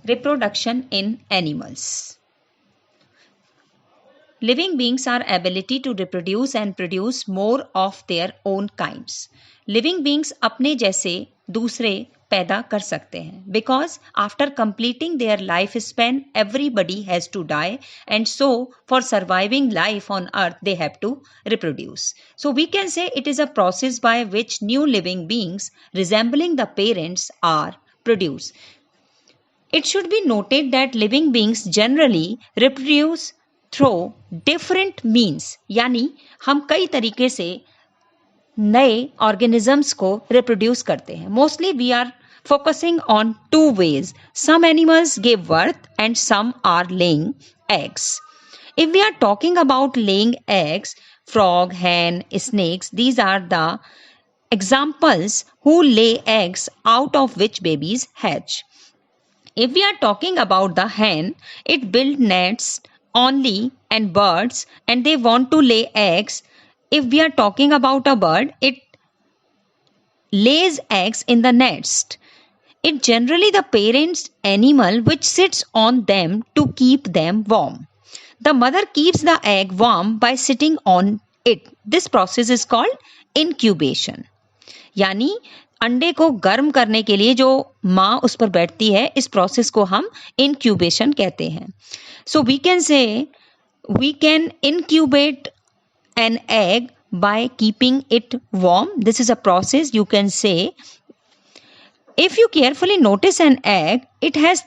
reproduction in animals. Living beings are ability to reproduce and produce more of their own kinds. Living beings अपने जैसे दूसरे पैदा कर सकते हैं. Because after completing their lifespan, everybody has to die, and so for surviving life on earth, they have to reproduce. So we can say it is a process by which new living beings resembling the parents are produced. It should be noted that living beings generally reproduce through different means. यानी हम कई तरीके से नए organisms को reproduce करते हैं. Mostly we are focusing on two ways. Some animals give birth and some are laying eggs. If we are talking about laying eggs, frog, hen, snakes, these are the examples who lay eggs out of which babies hatch. If we are talking about the hen, it builds nests only and birds, and they want to lay eggs. If we are talking about a bird, it lays eggs in the nest. It generally the parent's animal which sits on them to keep them warm. The mother keeps the egg warm by sitting on it. This process is called incubation. यानी अंडे को गर्म करने के लिए जो माँ उस पर बैठती है, इस प्रोसेस को हम incubation कहते हैं. So we can say we can incubate an egg by keeping it warm. This is a process you can say. If you carefully notice an egg, it has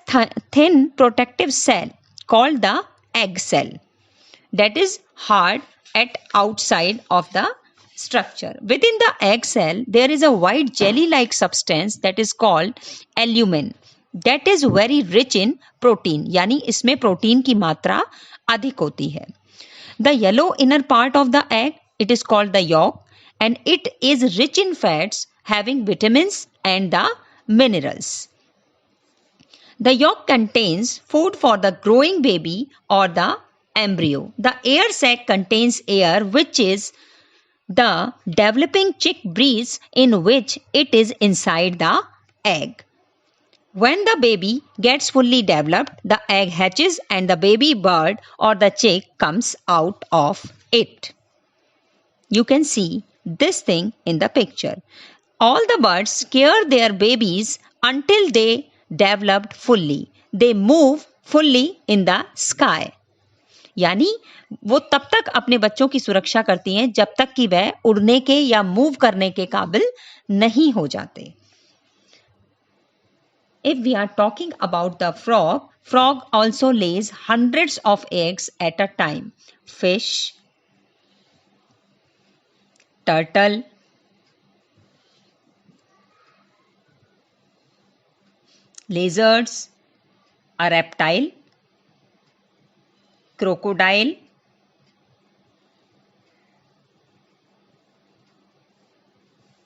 thin protective cell called the egg cell that is hard at outside of the structure. Within the egg cell, there is a white jelly-like substance that is called albumin. That is very rich in protein. यानी इसमें protein की मात्रा अधिक होती है. The yellow inner part of the egg, it is called the yolk, and it is rich in fats having vitamins and the minerals. The yolk contains food for the growing baby or the embryo. The air sac contains air, which is the developing chick breathes, in which it is inside the egg. When the baby gets fully developed, the egg hatches and the baby bird or the chick comes out of it. You can see this thing in the picture. All the birds care their babies until they developed fully. They move fully in the sky. यानी वो तब तक अपने बच्चों की सुरक्षा करती हैं जब तक कि वह उड़ने के या मूव करने के काबिल नहीं हो जाते. If we are talking about the frog, frog also lays hundreds of eggs at a time. Fish, turtle, lizards, a reptile, crocodile,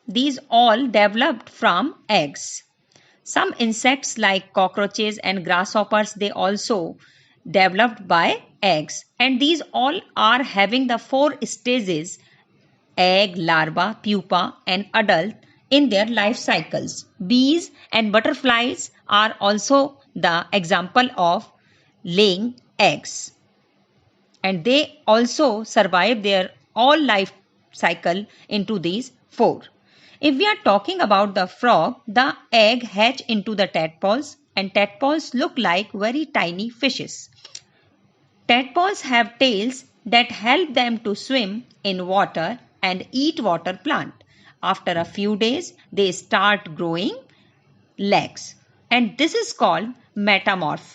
these all developed from eggs. Some insects like cockroaches and grasshoppers, they also developed by eggs, and these all are having the 4 stages: egg, larva, pupa and adult in their life cycles. Bees and butterflies are also the example of laying eggs, and they also survive their all life cycle into these 4. If we are talking about the frog, the egg hatch into the tadpoles, and tadpoles look like very tiny fishes. Tadpoles have tails that help them to swim in water and eat water plant. After a few days, they start growing legs, and this is called metamorph.